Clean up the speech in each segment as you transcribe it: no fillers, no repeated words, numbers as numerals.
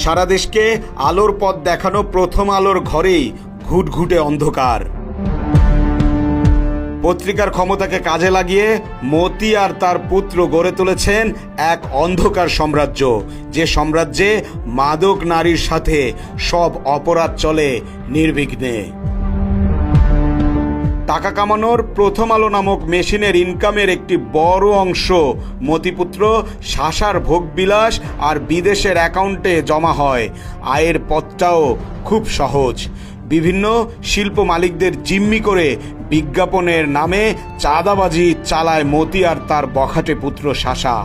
সারা দেশকে আলোর পথ দেখানো প্রথম আলোর ঘরেই ঘুটঘুটে অন্ধকার। পত্রিকার ক্ষমতাকে কাজে লাগিয়ে মতি আর তার পুত্র গড়ে তুলেছেন এক অন্ধকার সাম্রাজ্য, যে সাম্রাজ্যে মাদক নারীর সাথে সব অপরাধ চলে নির্বিঘ্নে। টাকা কামানোর প্রথম আলো নামক মেশিনের ইনকামের একটি বড় অংশ মতিপুত্র শাসার ভোগবিলাস আর বিদেশের অ্যাকাউন্টে জমা হয়। আয়ের পথটাও খুব সহজ। বিভিন্ন শিল্প মালিকদের জিম্মি করে বিজ্ঞাপনের নামে চাঁদাবাজি চালায় মতি আর তার বখাটে পুত্র শাসা।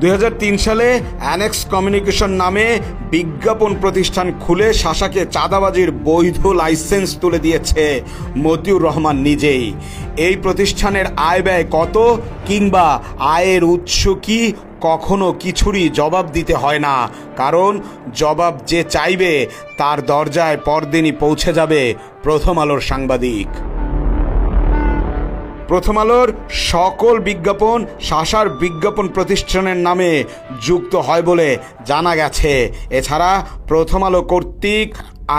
2003 সালে অ্যানেক্স কমিউনিকেশন নামে বিজ্ঞাপন প্রতিষ্ঠান খুলে শাসাকে চাঁদাবাজির বৈধ লাইসেন্স তুলে দিয়েছে মতিউর রহমান নিজেই। এই প্রতিষ্ঠানের আয় ব্যয় কত কিংবা আয়ের উৎস কি কখনো কিছুরই জবাব দিতে হয় না, কারণ জবাব যে চাইবে তার দরজায় পরদিনই পৌঁছে যাবে প্রথম আলোর সাংবাদিক। প্রথম আলোর সকল বিজ্ঞাপন শাসার বিজ্ঞাপন প্রতিষ্ঠানের নামে যুক্ত হয় বলে জানা গেছে। এছাড়া প্রথম আলো কর্তৃক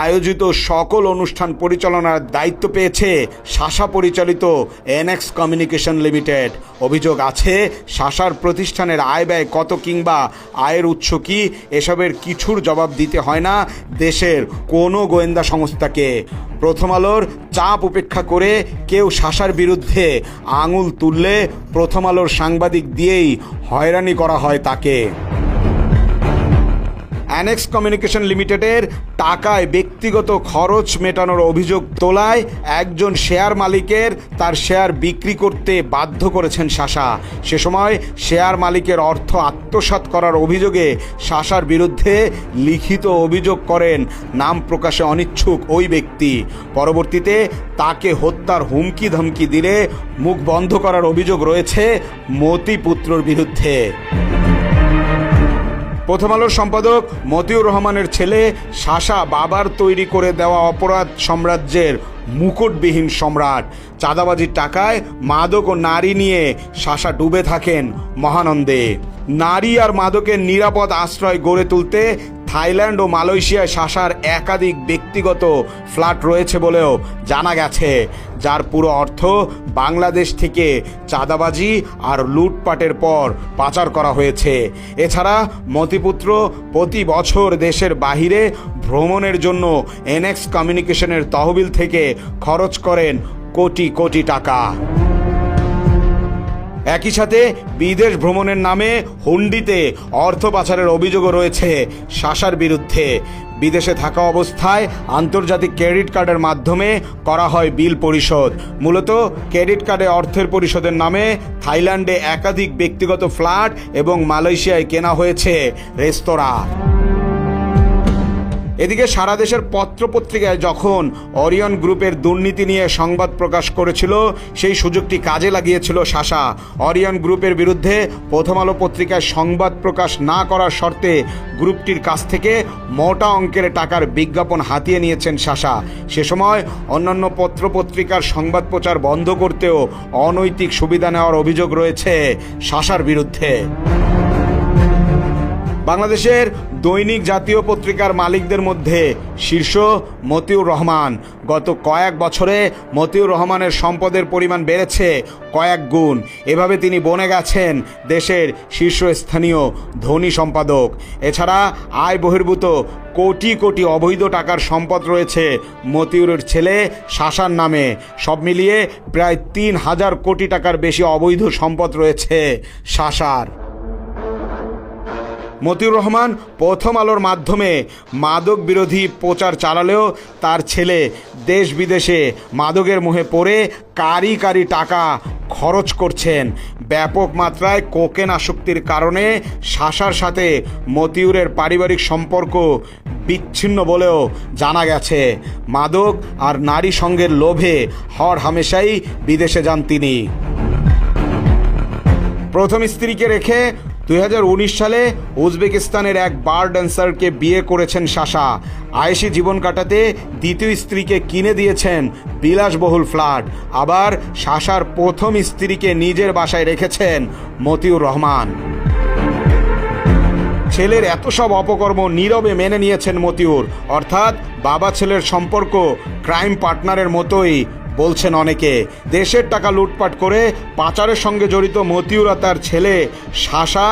আয়োজিত সকল অনুষ্ঠান পরিচালনার দায়িত্ব পেয়েছে শাসা পরিচালিত অ্যানেক্স কমিউনিকেশন লিমিটেড। অভিযোগ আছে শাসার প্রতিষ্ঠানের আয় ব্যয় কত কিংবা আয়ের উৎস কি এসবের কিছুর জবাব দিতে হয় না দেশের কোনো গোয়েন্দা সংস্থাকে। প্রথম আলোর চাপ উপেক্ষা করে কেউ শাসার বিরুদ্ধে আঙুল তুললে প্রথম আলোর সাংবাদিক দিয়েই হয়রানি করা হয় তাকে। অ্যানেক্স কমিউনিকেশন লিমিটেডের টাকায় ব্যক্তিগত খরচ মেটানোর অভিযোগ তোলায় একজন শেয়ার মালিকের তার শেয়ার বিক্রি করতে বাধ্য করেছেন শাসা। সে সময় শেয়ার মালিকের অর্থ আত্মসাৎ করার অভিযোগে শাসার বিরুদ্ধে লিখিত অভিযোগ করেন নাম প্রকাশে অনিচ্ছুক ওই ব্যক্তি। পরবর্তীতে তাকে হত্যার হুমকি ধমকি দিলে মুখ বন্ধ করার অভিযোগ রয়েছে মতিপুত্রর বিরুদ্ধে। প্রথম আলোর সম্পাদক মতিউর রহমানের ছেলে শাসা বাবার তৈরি করে দেওয়া অপরাধ সাম্রাজ্যের মুকুটবিহীন সম্রাট। চাঁদাবাজির টাকায় মাদক ও নারী নিয়ে শাসা ডুবে থাকেন মহানন্দে। নারী আর মাদকের নিরাপদ আশ্রয় গড়ে তুলতে থাইল্যান্ড ও মালয়েশিয়ায় শাসার একাধিক ব্যক্তিগত ফ্ল্যাট রয়েছে বলেও জানা গেছে, যার পুরো অর্থ বাংলাদেশ থেকে চাঁদাবাজি আর লুটপাটের পর পাচার করা হয়েছে। এছাড়া মতিপুত্র প্রতি বছর দেশের বাহিরে ভ্রমণের জন্য অ্যানেক্স কমিউনিকেশনের তহবিল থেকে খরচ করেন কোটি কোটি টাকা। একই সাথে বিদেশ ভ্রমণের নামে হুন্ডিতে অর্থ পাচারের অভিযোগও রয়েছে শাসার বিরুদ্ধে। বিদেশে থাকা অবস্থায় আন্তর্জাতিক ক্রেডিট কার্ডের মাধ্যমে করা হয় বিল পরিশোধ। মূলত ক্রেডিট কার্ডে অর্থের পরিশোধের নামে থাইল্যান্ডে একাধিক ব্যক্তিগত ফ্ল্যাট এবং মালয়েশিয়ায় কেনা হয়েছে রেস্তোরাঁ। এদিকে সারা দেশের পত্রপত্রিকায় যখন অরিয়ন গ্রুপের দুর্নীতি নিয়ে সংবাদ প্রকাশ করেছিল, সেই সুযোগটি কাজে লাগিয়েছিল শাসা। অরিয়ন গ্রুপের বিরুদ্ধে প্রথম আলো পত্রিকায় সংবাদ প্রকাশ না করার শর্তে গ্রুপটির কাছ থেকে মোটা অঙ্কের টাকার বিজ্ঞাপন হাতিয়ে নিয়েছেন শাসা। সে সময় অন্যান্য পত্রপত্রিকার সংবাদ প্রচার বন্ধ করতেও অনৈতিক সুবিধা নেওয়ার অভিযোগ রয়েছে শাসার বিরুদ্ধে। বাংলাদেশের দৈনিক জাতীয় পত্রিকার মালিকদের মধ্যে শীর্ষ মতিউর রহমান। গত কয়েক বছরে মতিউর রহমানের সম্পদের পরিমাণ বেড়েছে কয়েক গুণ। এভাবে তিনি বনে গেছেন দেশের শীর্ষস্থানীয় ধনী সম্পাদক। এছাড়া আয় বহির্ভূত কোটি কোটি অবৈধ টাকার সম্পদ রয়েছে মতিউরের ছেলে শাসার নামে। সব মিলিয়ে প্রায় ৩,০০০ কোটি টাকার বেশি অবৈধ সম্পদ রয়েছে শাসার। মতিউর রহমান প্রথম আলোর মাধ্যমে মাদক বিরোধী প্রচার চালালেও তার ছেলে দেশ বিদেশে মাদকের মুহে পড়ে কারি কারি টাকা খরচ করছেন। ব্যাপক মাত্রায় কোকেন আসক্তির কারণে শাসার সাথে মতিউরের পারিবারিক সম্পর্ক বিচ্ছিন্ন বলেও জানা গেছে। মাদক আর নারী সঙ্গের লোভে হর হামেশাই বিদেশে যান তিনি। প্রথম স্ত্রীকে রেখে 2019 সালে উজবেকিস্তানের এক বার ড্যান্সারকে বিয়ে করেছেন শাসা। আয়েশি জীবন কাটাতে দ্বিতীয় স্ত্রীকে কিনে দিয়েছেন বিলাসবহুল ফ্ল্যাট। আবার শাসার প্রথম স্ত্রীকে নিজের বাসায় রেখেছেন মতিউর রহমান। ছেলের এত সব অপকর্ম নীরবে মেনে নিয়েছেন মতিউর। অর্থাৎ বাবা ছেলের সম্পর্ক ক্রাইম পার্টনারের মতোই বলছেন অনেকে। দেশের টাকা লুটপাট করে পাচারের সঙ্গে জড়িত মতিউর আর তার ছেলে শাসা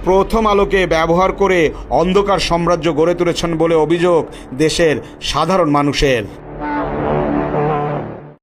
প্রথম আলোকে ব্যবহার করে অন্ধকার সাম্রাজ্য গড়ে তুলেছেন বলে অভিযোগ দেশের সাধারণ মানুষের।